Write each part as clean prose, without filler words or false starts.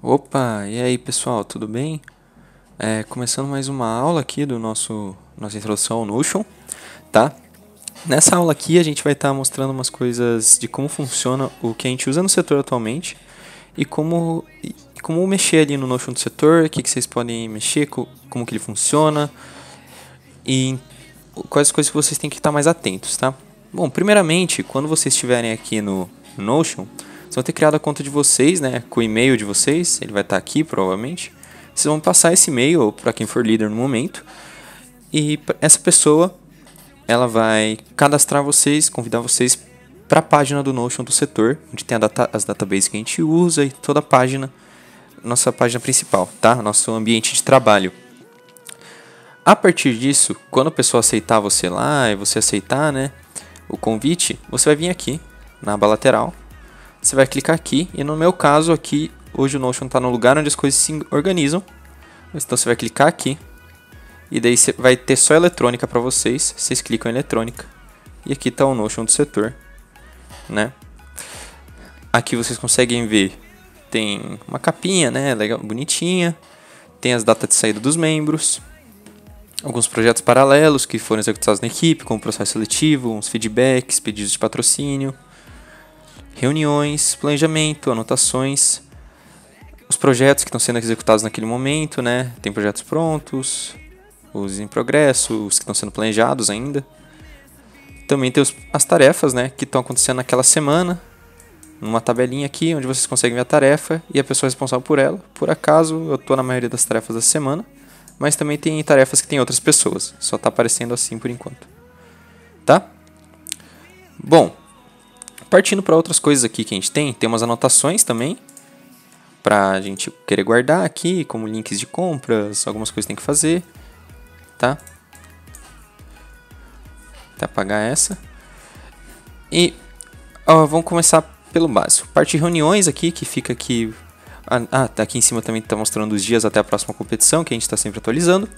Opa, e aí pessoal, tudo bem? Começando mais uma aula aqui do nossa introdução ao Notion, tá? Nessa aula aqui a gente vai estar mostrando umas coisas de como funciona o que a gente usa no setor atualmente e como mexer ali no Notion do setor, o que vocês podem mexer, como que ele funciona e quais coisas que vocês têm que estar mais atentos, tá? Bom, primeiramente, quando vocês estiverem aqui no Notion, vocês vão ter criado a conta de vocês, né, com o e-mail de vocês, ele vai estar aqui provavelmente. Vocês vão passar esse e-mail para quem for líder no momento e essa pessoa ela vai cadastrar vocês, convidar vocês para a página do Notion do setor, onde tem as databases que a gente usa e toda a página, nossa página principal, tá? Nosso ambiente de trabalho. A partir disso, quando a pessoa aceitar você lá e você aceitar, né, o convite, você vai vir aqui na aba lateral, você vai clicar aqui e no meu caso aqui, hoje o Notion está no lugar onde as coisas se organizam, então você vai clicar aqui e daí você vai ter só eletrônica para vocês clicam em eletrônica e aqui está o Notion do setor, né? Aqui vocês conseguem ver, tem uma capinha, né, legal, bonitinha, tem as datas de saída dos membros, alguns projetos paralelos que foram executados na equipe, como processo seletivo, uns feedbacks, pedidos de patrocínio, reuniões, planejamento, anotações, os projetos que estão sendo executados naquele momento, né? Tem projetos prontos, os em progresso, os que estão sendo planejados ainda. Também tem as tarefas, né, que estão acontecendo naquela semana, numa tabelinha aqui, onde vocês conseguem ver a tarefa e a pessoa responsável por ela. Por acaso, eu estou na maioria das tarefas da semana, mas também tem tarefas que tem outras pessoas. Só está aparecendo assim por enquanto. Tá? Bom, partindo para outras coisas aqui que a gente tem umas anotações também, para a gente querer guardar aqui, como links de compras, algumas coisas que tem que fazer, tá? Até apagar essa. E vamos começar pelo básico. Parte de reuniões aqui, que fica aqui. Tá aqui em cima também está mostrando os dias até a próxima competição, que a gente está sempre atualizando.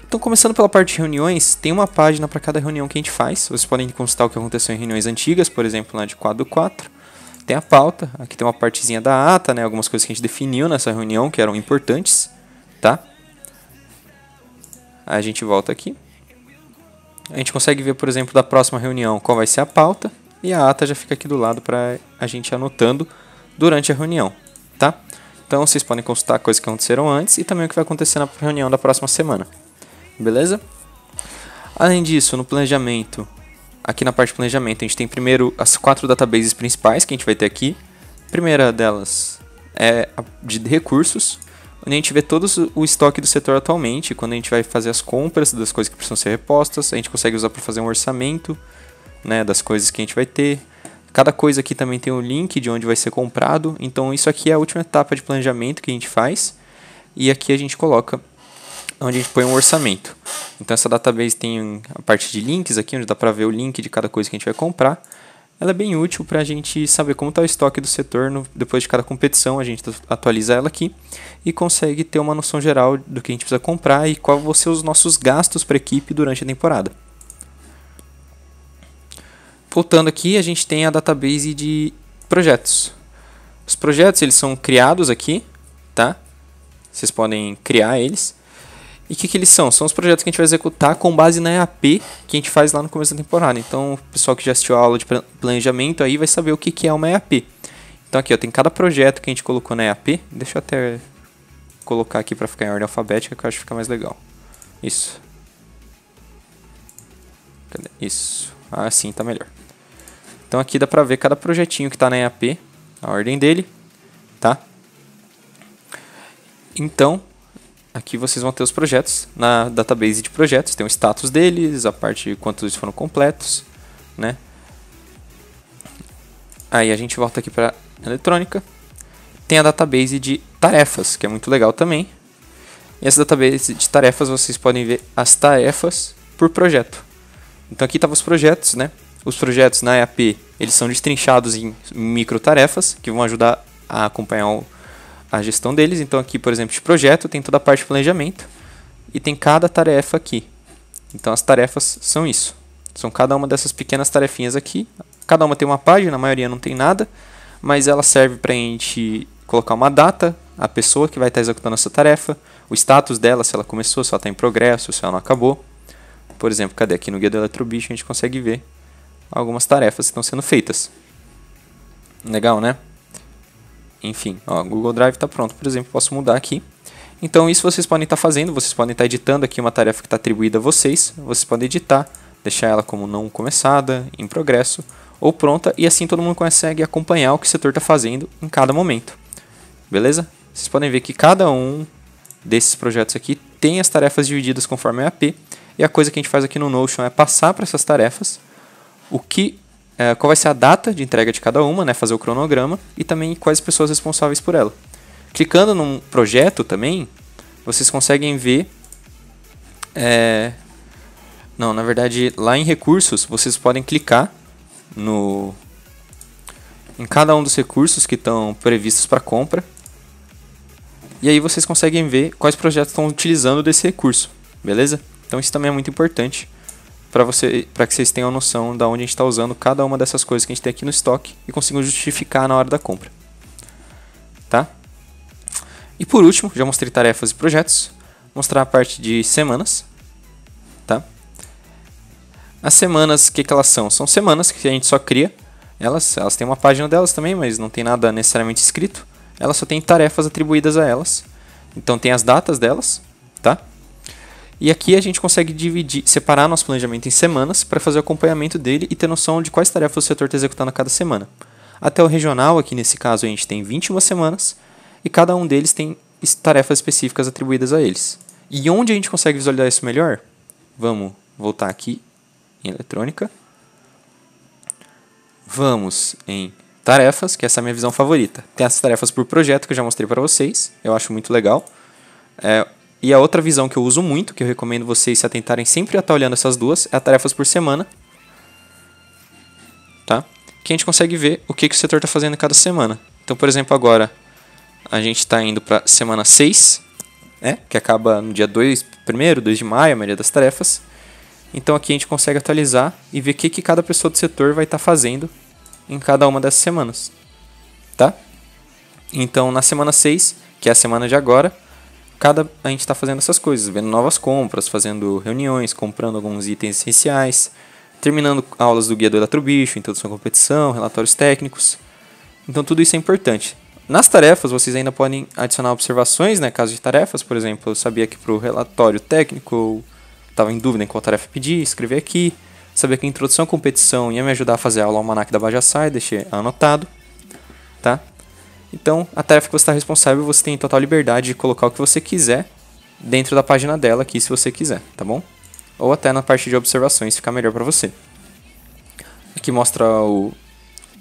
Então, começando pela parte de reuniões, tem uma página para cada reunião que a gente faz. Vocês podem consultar o que aconteceu em reuniões antigas, por exemplo, lá de 4/4. Tem a pauta, aqui tem uma partezinha da ata, né, algumas coisas que a gente definiu nessa reunião que eram importantes, tá? Aí a gente volta aqui. A gente consegue ver, por exemplo, da próxima reunião qual vai ser a pauta e a ata já fica aqui do lado para a gente ir anotando durante a reunião, tá? Então vocês podem consultar coisas que aconteceram antes e também o que vai acontecer na reunião da próxima semana, beleza? Além disso, no planejamento, aqui na parte de planejamento, a gente tem primeiro as 4 databases principais que a gente vai ter aqui. A primeira delas é a de recursos, onde a gente vê todo o estoque do setor atualmente. Quando a gente vai fazer as compras das coisas que precisam ser repostas, a gente consegue usar para fazer um orçamento, né, das coisas que a gente vai ter. Cada coisa aqui também tem um link de onde vai ser comprado. Então isso aqui é a última etapa de planejamento que a gente faz. E aqui a gente coloca onde a gente põe um orçamento. Então essa database tem a parte de links aqui, onde dá para ver o link de cada coisa que a gente vai comprar. Ela é bem útil para a gente saber como está o estoque do setor. Depois de cada competição a gente atualiza ela aqui e consegue ter uma noção geral do que a gente precisa comprar e qual vão ser os nossos gastos para a equipe durante a temporada. Voltando aqui, a gente tem a database de projetos. Os projetos eles são criados aqui, tá? Vocês podem criar eles. E o que eles são? São os projetos que a gente vai executar com base na EAP que a gente faz lá no começo da temporada. Então, o pessoal que já assistiu a aula de planejamento aí vai saber o que é uma EAP. Então aqui ó, tem cada projeto que a gente colocou na EAP. Deixa eu até colocar aqui para ficar em ordem alfabética, que eu acho que fica mais legal. Isso. Cadê? Isso. Assim tá melhor. Então aqui dá pra ver cada projetinho que tá na EAP, a ordem dele, tá? Então, aqui vocês vão ter os projetos na database de projetos, tem o status deles, a parte de quantos eles foram completos, né? Aí a gente volta aqui para eletrônica, tem a database de tarefas, que é muito legal também. E essa database de tarefas vocês podem ver as tarefas por projeto. Então aqui estavam os projetos, né? Os projetos na EAP, eles são destrinchados em micro tarefas, que vão ajudar a acompanhar a gestão deles. Então aqui, por exemplo, de projeto, tem toda a parte de planejamento e tem cada tarefa aqui. Então as tarefas são isso. São cada uma dessas pequenas tarefinhas aqui. Cada uma tem uma página, a maioria não tem nada, mas ela serve para a gente colocar uma data, a pessoa que vai estar executando essa tarefa, o status dela, se ela começou, se ela está em progresso, se ela não acabou. Por exemplo, cadê aqui no guia do Eletrobicho, a gente consegue ver algumas tarefas que estão sendo feitas. Legal, né? Enfim, ó, o Google Drive está pronto, por exemplo, posso mudar aqui. Então isso vocês podem estar fazendo, vocês podem estar editando aqui uma tarefa que está atribuída a vocês, vocês podem editar, deixar ela como não começada, em progresso ou pronta, e assim todo mundo consegue acompanhar o que o setor está fazendo em cada momento. Beleza? Vocês podem ver que cada um desses projetos aqui tem as tarefas divididas conforme a AP, e a coisa que a gente faz aqui no Notion é passar para essas tarefas qual vai ser a data de entrega de cada uma, né, fazer o cronograma, e também quais pessoas responsáveis por ela. Clicando num projeto também, vocês conseguem ver... Não, na verdade, lá em recursos, vocês podem clicar em cada um dos recursos que estão previstos para compra. E aí vocês conseguem ver quais projetos estão utilizando desse recurso, beleza? Então isso também é muito importante para que vocês tenham noção de onde a gente está usando cada uma dessas coisas que a gente tem aqui no estoque e consigam justificar na hora da compra. Tá? E por último, já mostrei tarefas e projetos, mostrar a parte de semanas. Tá? As semanas, o que elas são? São semanas que a gente só cria. Elas têm uma página delas também, mas não tem nada necessariamente escrito. Elas só têm tarefas atribuídas a elas. Então tem as datas delas, tá? E aqui a gente consegue separar nosso planejamento em semanas para fazer o acompanhamento dele e ter noção de quais tarefas o setor está executando a cada semana. Até o regional, aqui nesse caso a gente tem 21 semanas e cada um deles tem tarefas específicas atribuídas a eles. E onde a gente consegue visualizar isso melhor? Vamos voltar aqui em eletrônica. Vamos em tarefas, que essa é a minha visão favorita. Tem as tarefas por projeto que eu já mostrei para vocês, eu acho muito legal. E a outra visão que eu uso muito, que eu recomendo vocês se atentarem sempre a estar olhando essas duas, é a tarefas por semana. Tá? Que a gente consegue ver o que o setor está fazendo em cada semana. Então, por exemplo, agora a gente está indo para semana 6, que acaba no dia 2 de maio, a maioria das tarefas. Então aqui a gente consegue atualizar e ver o que cada pessoa do setor vai estar fazendo em cada uma dessas semanas. Tá? Então na semana 6, que é a semana de agora, a gente está fazendo essas coisas, vendo novas compras, fazendo reuniões, comprando alguns itens essenciais, terminando aulas do guia do Eletrobicho, introdução à competição, relatórios técnicos. Então tudo isso é importante. Nas tarefas vocês ainda podem adicionar observações, né, caso de tarefas, por exemplo, eu sabia que para o relatório técnico estava em dúvida em qual tarefa pedir, escrever aqui. Sabia que a introdução à competição ia me ajudar a fazer a aula Almanac da Bajasai, deixei anotado. Tá? Então, a tarefa que você está responsável, você tem total liberdade de colocar o que você quiser dentro da página dela aqui, se você quiser, tá bom? Ou até na parte de observações, ficar melhor para você. Aqui mostra o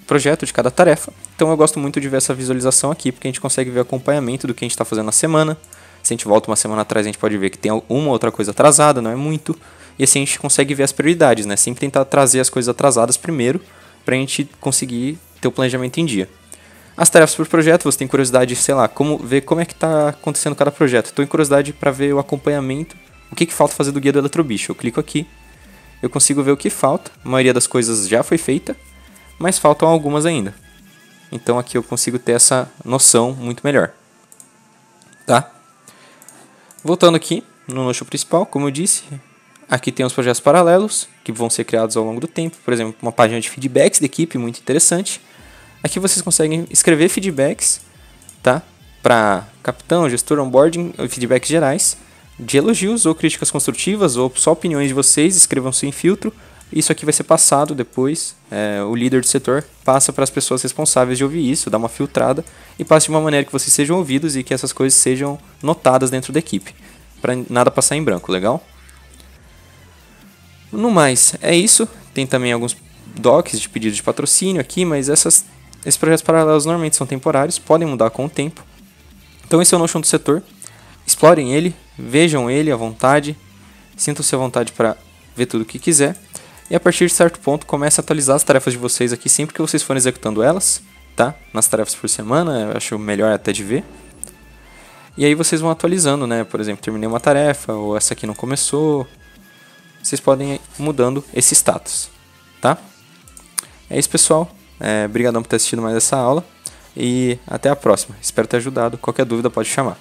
projeto de cada tarefa. Então, eu gosto muito de ver essa visualização aqui, porque a gente consegue ver o acompanhamento do que a gente está fazendo na semana. Se a gente volta uma semana atrás, a gente pode ver que tem uma outra coisa atrasada, não é muito. E assim a gente consegue ver as prioridades, né? Sempre tentar trazer as coisas atrasadas primeiro, para a gente conseguir ter o planejamento em dia. As tarefas por projeto, você tem curiosidade, sei lá, ver como é que está acontecendo cada projeto. Estou em curiosidade para ver o acompanhamento, o que falta fazer do guia do Eletrobicho. Eu clico aqui, eu consigo ver o que falta. A maioria das coisas já foi feita, mas faltam algumas ainda. Então aqui eu consigo ter essa noção muito melhor. Tá? Voltando aqui no Notion principal, como eu disse, aqui tem os projetos paralelos que vão ser criados ao longo do tempo. Por exemplo, uma página de feedbacks da equipe, muito interessante. Aqui vocês conseguem escrever feedbacks, tá? Para capitão, gestor, onboarding, feedbacks gerais, de elogios ou críticas construtivas, ou só opiniões de vocês, escrevam-se em filtro. Isso aqui vai ser passado depois, o líder do setor passa para as pessoas responsáveis de ouvir isso, dá uma filtrada e passa de uma maneira que vocês sejam ouvidos e que essas coisas sejam notadas dentro da equipe, para nada passar em branco, legal? No mais, é isso. Tem também alguns docs de pedido de patrocínio aqui, mas esses projetos paralelos normalmente são temporários, podem mudar com o tempo. Então esse é o Notion do setor. Explorem ele, vejam ele à vontade, sintam-se à vontade para ver tudo o que quiser. E a partir de certo ponto, comece a atualizar as tarefas de vocês aqui sempre que vocês forem executando elas, tá? Nas tarefas por semana, eu acho melhor até de ver. E aí vocês vão atualizando, né? Por exemplo, terminei uma tarefa, ou essa aqui não começou. Vocês podem ir mudando esse status, tá? É isso, pessoal. Obrigadão por ter assistido mais essa aula. e até a próxima. Espero ter ajudado. Qualquer dúvida pode chamar.